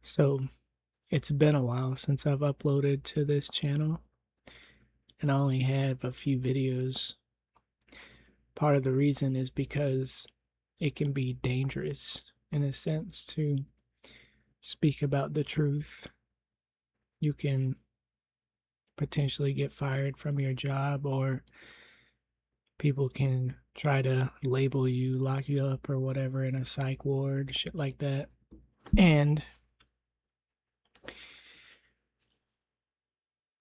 So it's been a while since I've uploaded to this channel, and I only have a few videos. Part of the reason is because it can be dangerous in a sense to speak about the truth. You can potentially get fired from your job, or people can try to label you, lock you up, or whatever in a psych ward, shit like that. And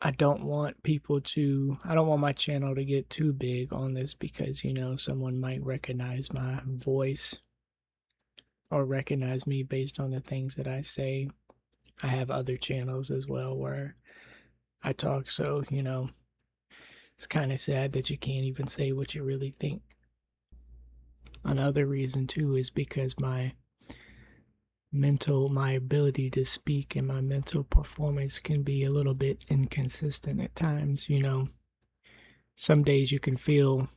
I don't want I don't want my channel to get too big on this because, someone might recognize my voice or recognize me based on the things that I say. I have other channels as well where I talk, so, it's kind of sad that you can't even say what you really think. Another reason, too, is because my ability to speak and my mental performance can be a little bit inconsistent at times. Some days you can feel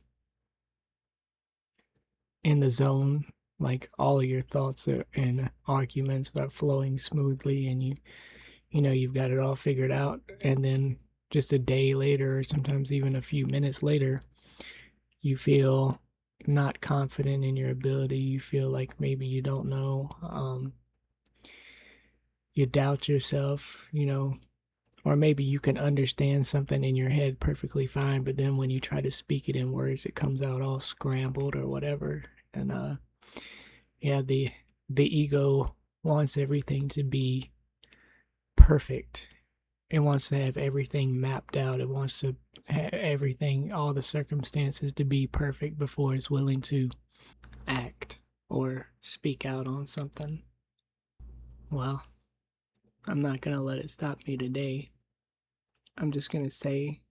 in the zone, like all of your thoughts and arguments are flowing smoothly, and you've got it all figured out. And then just a day later, or sometimes even a few minutes later, you feel not confident in your ability. You feel like maybe you don't know. You doubt yourself, or maybe you can understand something in your head perfectly fine, but then when you try to speak it in words, it comes out all scrambled or whatever. And yeah, the ego wants everything to be perfect. It wants to have everything mapped out. It wants to have everything, all the circumstances to be perfect before it's willing to act or speak out on something. Well, I'm not going to let it stop me today. I'm just going to say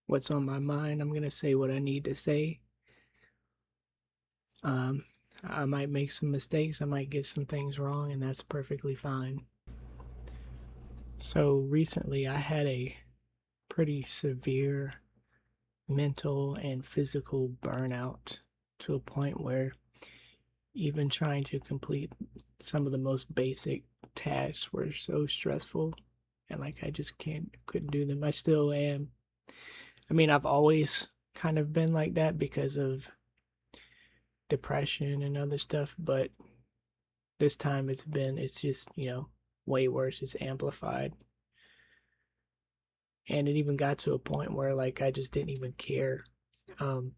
what's on my mind. I'm going to say what I need to say. Um, I might make some mistakes. I might get some things wrong, and that's perfectly fine. So recently, I had a pretty severe mental and physical burnout to a point where even trying to complete some of the most basic tasks were so stressful, and like I just couldn't do them. I still am. I mean, I've always kind of been like that because of depression and other stuff, but this time it's just, way worse. It's amplified. And it even got to a point where like I just didn't even care. Um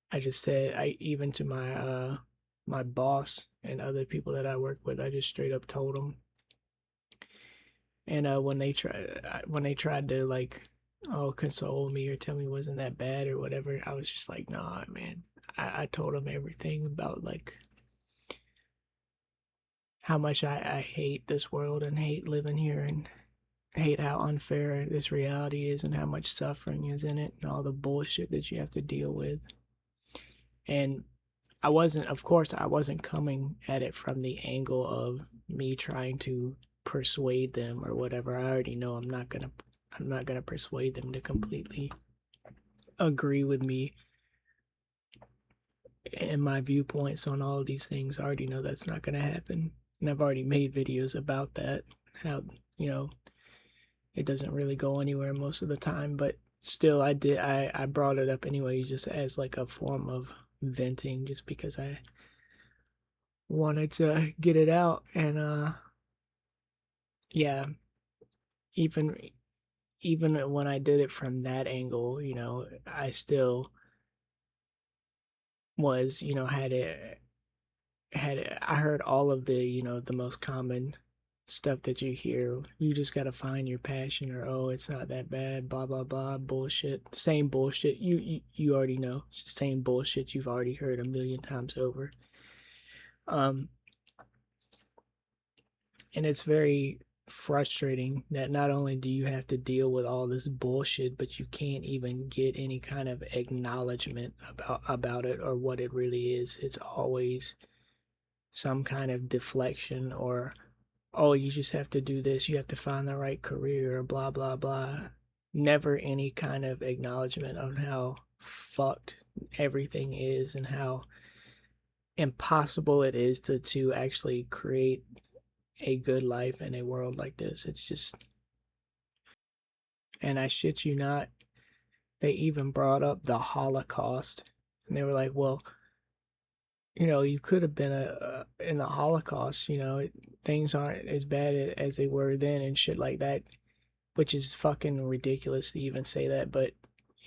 I just said, I even to my boss and other people that I work with, I just straight up told them. And when they tried to like, oh, console me or tell me it wasn't that bad or whatever, I was just like, nah, man. I told them everything about like how much I hate this world and hate living here and hate how unfair this reality is and how much suffering is in it and all the bullshit that you have to deal with. And of course, I wasn't coming at it from the angle of me trying to persuade them or whatever. I already know I'm not gonna persuade them to completely agree with me and my viewpoints on all of these things. I already know that's not gonna happen. And I've already made videos about that. How, you know, it doesn't really go anywhere most of the time, but still I brought it up anyway just as like a form of venting just because I wanted to get it out. And yeah, even even when I did it from that angle, I still was, I heard all of the, the most common stuff that you hear. You just got to find your passion, or oh, it's not that bad, blah blah blah, bullshit. Same bullshit. You already know. It's the same bullshit you've already heard a million times over. Um and it's very frustrating that not only do you have to deal with all this bullshit, but you can't even get any kind of acknowledgement about it or what it really is. It's always some kind of deflection, or oh, you just have to do this, you have to find the right career, or blah blah blah. Never any kind of acknowledgement on how fucked everything is and how impossible it is to actually create a good life in a world like this. It's just, and I shit you not, they even brought up the Holocaust. And they were like, well, you could have been in the Holocaust, things aren't as bad as they were then and shit like that, which is fucking ridiculous to even say that. But,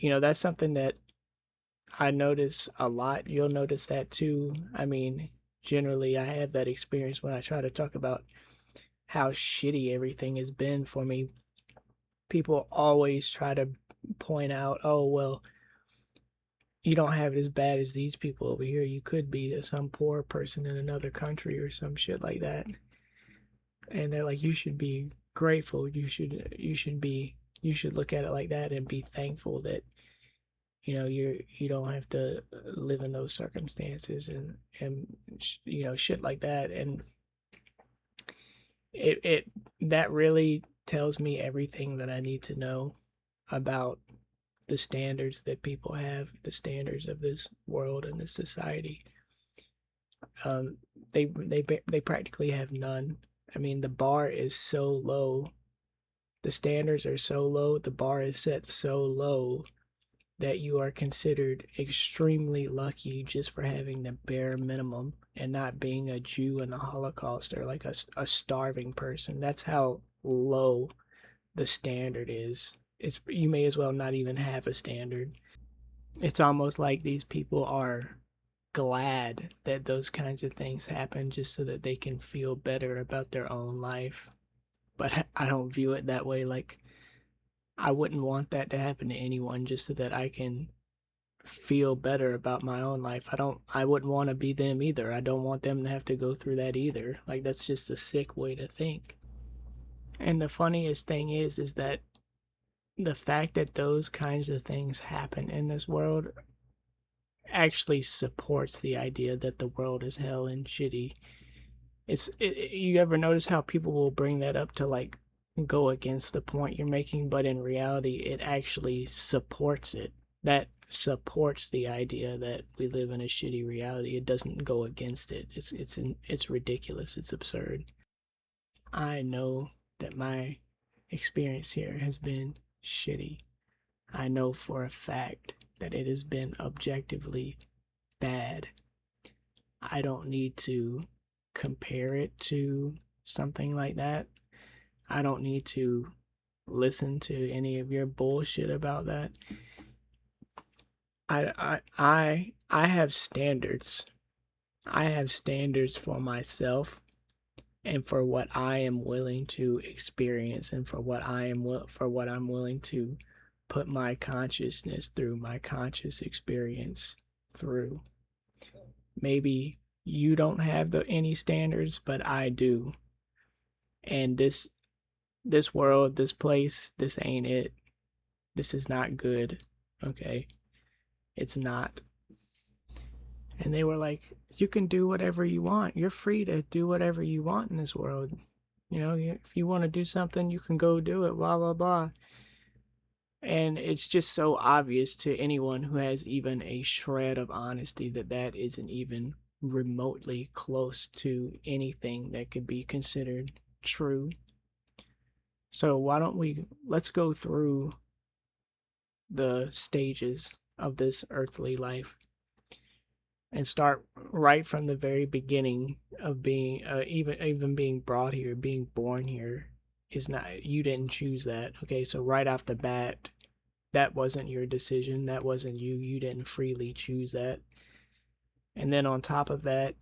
that's something that I notice a lot. You'll notice that too. I mean, generally, I have that experience when I try to talk about how shitty everything has been for me. People always try to point out, oh, well, you don't have it as bad as these people over here. You could be some poor person in another country or some shit like that. And they're like, you should be grateful. You should look at it like that and be thankful that you don't have to live in those circumstances and shit like that. And it that really tells me everything that I need to know about the standards that people have, the standards of this world and this society. Um, they practically have none. I mean, the bar is so low. The standards are so low. The bar is set so low that you are considered extremely lucky just for having the bare minimum and not being a Jew in the Holocaust or like a starving person. That's how low the standard is. You may as well not even have a standard. It's almost like these people are glad that those kinds of things happen just so that they can feel better about their own life. But I don't view it that way. Like, I wouldn't want that to happen to anyone just so that I can feel better about my own life. I wouldn't want to be them either. I don't want them to have to go through that either. Like, that's just a sick way to think. And the funniest thing is that the fact that those kinds of things happen in this world actually supports the idea that the world is hell and shitty. You ever notice how people will bring that up to like go against the point you're making, but in reality it actually supports it. That supports the idea that we live in a shitty reality. It doesn't go against it. It's ridiculous. It's absurd. I know that my experience here has been shitty. I know for a fact that it has been objectively bad. I don't need to compare it to something like that. I don't need to listen to any of your bullshit about that. I have standards. I have standards for myself and for what I am willing to experience and for what I'm willing to put my consciousness through, my conscious experience through. Maybe you don't have any standards, but I do. And this world, this place, this ain't it. This is not good. Okay? It's not. And they were like, you can do whatever you want. You're free to do whatever you want in this world. If you want to do something, you can go do it, blah, blah, blah. And it's just so obvious to anyone who has even a shred of honesty that that isn't even remotely close to anything that could be considered true. So why don't let's go through the stages of this earthly life and start right from the very beginning of being even being brought here, being born here is not, you didn't choose that. Okay, so right off the bat, that wasn't your decision, that wasn't you didn't freely choose that. And then on top of that,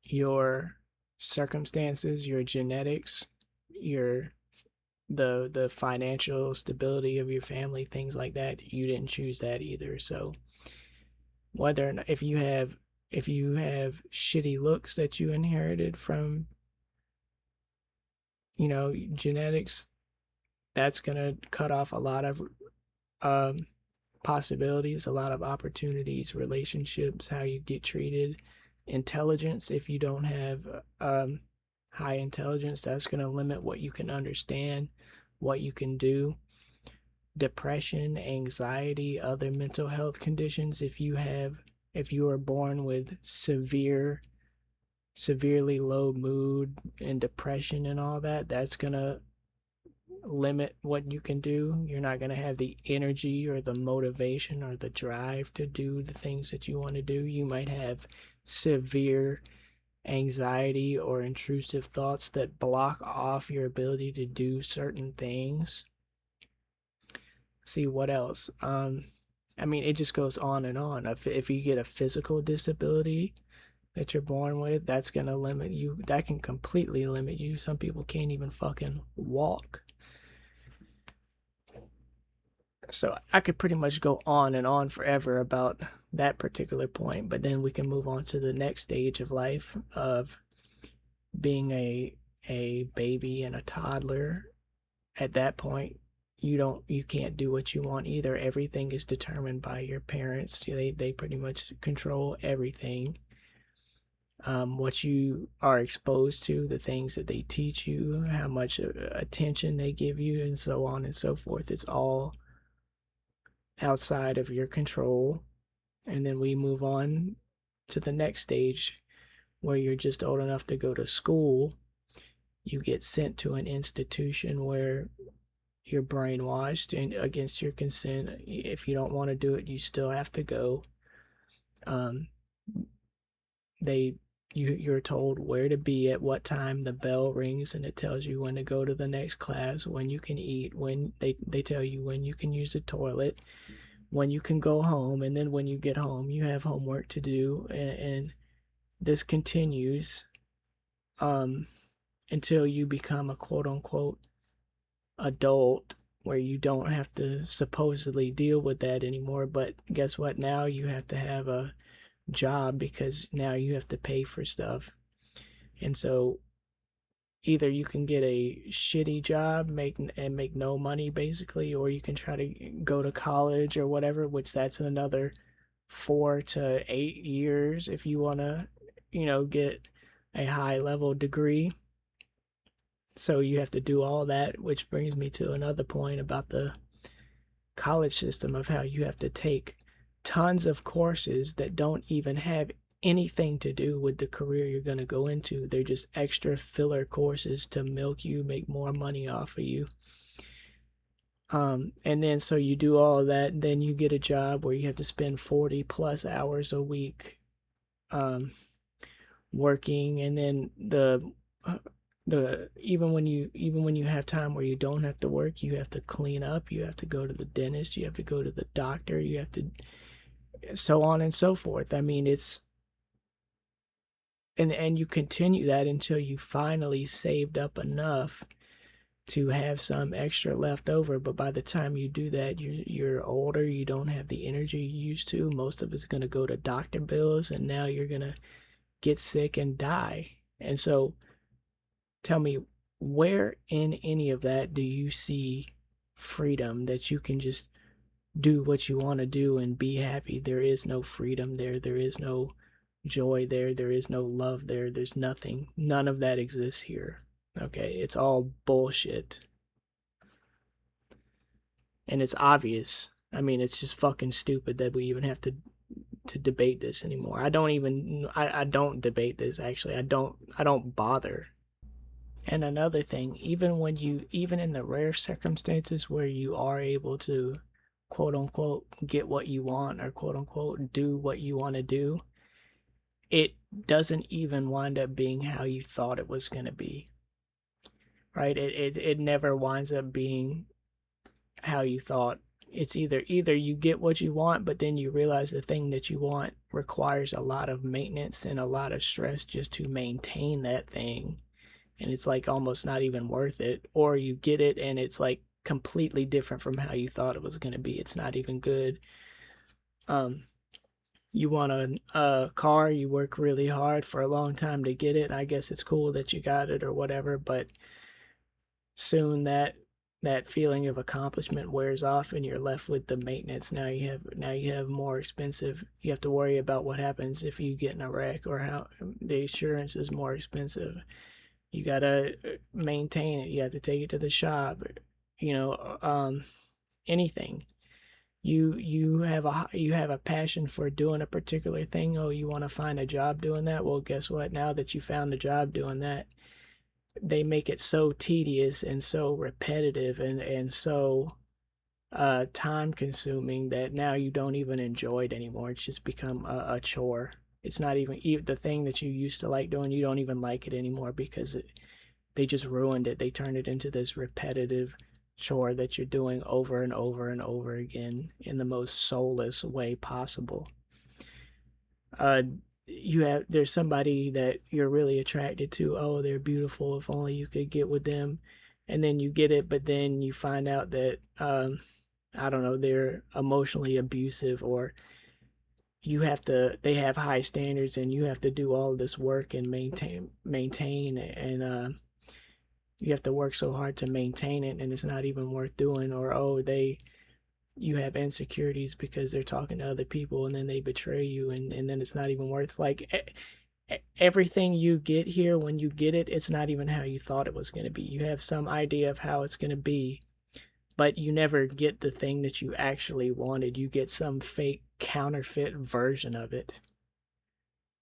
your circumstances, your genetics, your the financial stability of your family, things like that, you didn't choose that either. So whether or not, if you have shitty looks that you inherited from genetics, that's gonna cut off a lot of possibilities, a lot of opportunities, relationships, how you get treated. Intelligence, if you don't have high intelligence, that's going to limit what you can understand, what you can do. Depression, anxiety, other mental health conditions, if you are born with severe severely low mood and depression and all that, that's going to limit what you can do. You're not going to have the energy or the motivation or the drive to do the things that you want to do. You might have severe anxiety or intrusive thoughts that block off your ability to do certain things. See what else? I mean, it just goes on and on. If you get a physical disability that you're born with, that's gonna limit you. That can completely limit you. Some people can't even fucking walk. So I could pretty much go on and on forever about that particular point, but then we can move on to the next stage of life of being a baby and a toddler. At that point, you can't do what you want either. Everything is determined by your parents. They pretty much control everything. What you are exposed to, the things that they teach you, how much attention they give you, and so on and so forth. It's all outside of your control. And then we move on to the next stage where you're just old enough to go to school. You get sent to an institution where you're brainwashed and against your consent. If you don't want to do it, you still have to go. Um, they you're told where to be at what time the bell rings, and it tells you when to go to the next class, when you can eat, when they tell you when you can use the toilet, when you can go home, and then when you get home you have homework to do, and this continues um, until you become a quote unquote adult where you don't have to supposedly deal with that anymore. But guess what? Now you have to have a job because now you have to pay for stuff. And so either you can get a shitty job, make no money basically, or you can try to go to college or whatever, which that's another 4 to 8 years if you want to, get a high level degree. So you have to do all that, which brings me to another point about the college system of how you have to take tons of courses that don't even have anything to do with the career you're going to go into. They're just extra filler courses to milk you, make more money off of you. And then so you do all of that, and then you get a job where you have to spend 40 plus hours a week working, and then the even when you have time where you don't have to work, you have to clean up, you have to go to the dentist, you have to go to the doctor, you have to so on and so forth. I mean, it's and you continue that until you finally saved up enough to have some extra left over. But by the time you do that, you're older, you don't have the energy you used to. Most of it's going to go to doctor bills, and now you're going to get sick and die. And so tell me, where in any of that do you see freedom that you can just do what you want to do and be happy? There is no freedom there. There is no joy there. There is no love there. There's nothing. None of that exists here. Okay, it's all bullshit. And it's obvious. I mean, it's just fucking stupid that we even have to debate this anymore. I don't debate this actually. I don't bother. And another thing, even in the rare circumstances where you are able to quote unquote get what you want or quote unquote do what you want to do, it doesn't even wind up being how you thought it was going to be. Right? It never winds up being how you thought. It's either you get what you want, but then you realize the thing that you want requires a lot of maintenance and a lot of stress just to maintain that thing, and it's like almost not even worth it. Or you get it and it's like completely different from how you thought it was going to be. It's not even good. You want a car, you work really hard for a long time to get it, and I guess it's cool that you got it or whatever, but soon that feeling of accomplishment wears off and you're left with the maintenance. Now you have more expensive. You have to worry about what happens if you get in a wreck, or how the insurance is more expensive. You gotta maintain it. You have to take it to the shop. You know, anything. you have a passion for doing a particular thing. Oh, you want to find a job doing that? Well, guess what? Now that you found a job doing that, they make it so tedious and so repetitive and so time consuming that now you don't even enjoy it anymore. It's just become a chore. It's not even the thing that you used to like doing, you don't even like it anymore because they just ruined it. They turned it into this repetitive chore that you're doing over and over and over again in the most soulless way possible. uh there's somebody that you're really attracted to. Oh, they're beautiful, if only you could get with them. And then you get it, but then you find out that I don't know, they're emotionally abusive, or they have high standards and you have to do all this work and maintain and you have to work so hard to maintain it and it's not even worth doing. Or oh, you have insecurities because they're talking to other people and then they betray you, and then it's not even worth, like, everything you get here, when you get it, it's not even how you thought it was going to be. You have some idea of how it's going to be, but you never get the thing that you actually wanted. You get some fake counterfeit version of it.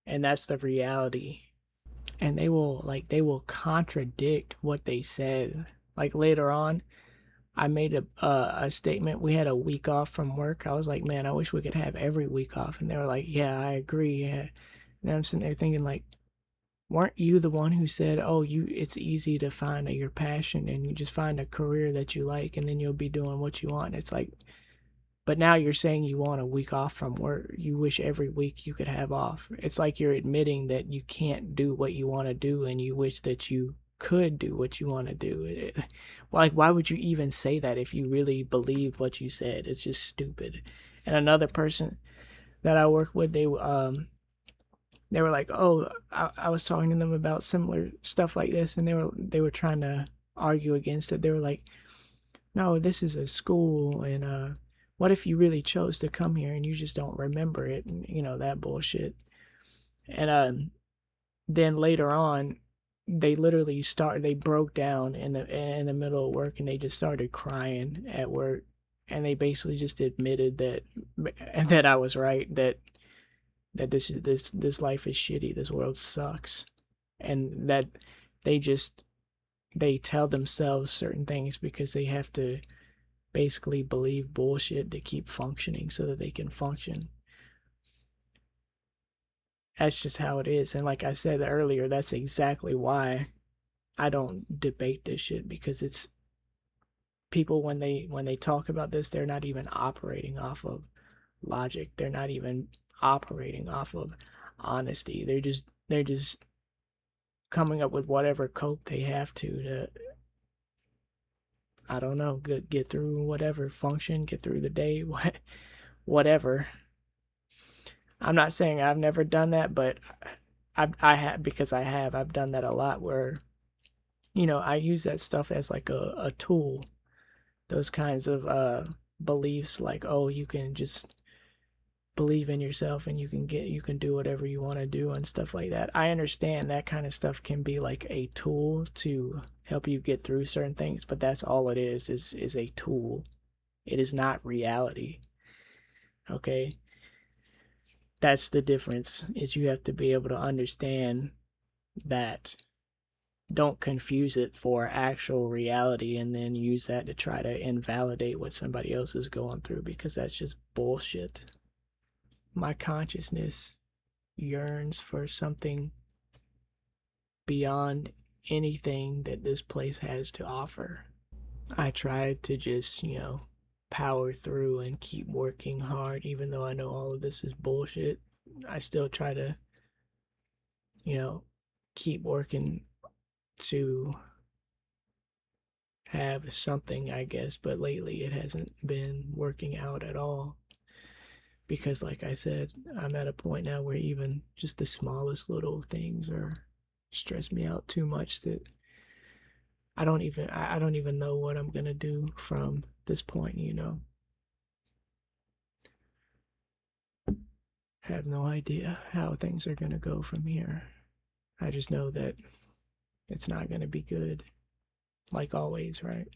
And that's the reality. And they will contradict what they said. Like later on, I made a statement. We had a week off from work. I was like, man, I wish we could have every week off. And they were like, yeah, I agree. Yeah. And I'm sitting there thinking, like, weren't you the one who said, oh, it's easy to find your passion and you just find a career that you like and then you'll be doing what you want? It's like, but now you're saying you want a week off from work. You wish every week you could have off. It's like you're admitting that you can't do what you want to do and you wish that you could do what you want to do. Like, why would you even say that if you really believe what you said? It's just stupid. And another person that I work with, they were like, oh, I was talking to them about similar stuff like this, and they were trying to argue against it. They were like, no, this is a school, and what if you really chose to come here and you just don't remember it, and that bullshit. And then later on, they broke down in the middle of work, and they just started crying at work, and they basically just admitted that I was right, that this life is shitty, this world sucks, and that they just they tell themselves certain things because they have to basically believe bullshit to keep functioning so that they can function. That's just how it is. And like I said earlier, that's exactly why I don't debate this shit, because it's people, when they talk about this, they're not even operating off of logic. They're not even operating off of honesty. They're just coming up with whatever cope they have to I don't know, get through whatever function, get through the day, whatever. I'm not saying I've never done that, but I have, because I've done that a lot, where I use that stuff as like a tool. Those kinds of beliefs, like, oh, you can just believe in yourself and you can do whatever you want to do and stuff like that. I understand that kind of stuff can be like a tool to help you get through certain things, but that's all it is a tool. It is not reality. Okay? That's the difference, is you have to be able to understand that. Don't confuse it for actual reality and then use that to try to invalidate what somebody else is going through, because that's just bullshit. My consciousness yearns for something beyond anything that this place has to offer. I tried to just, power through and keep working hard, even though I know all of this is bullshit. I still try to, keep working to have something, I guess, but lately it hasn't been working out at all. Because, like I said, I'm at a point now where even just the smallest little things are stress me out too much that I don't even know what I'm gonna do from this point. Have no idea how things are gonna go from here. I just know that it's not gonna be good, like always, right?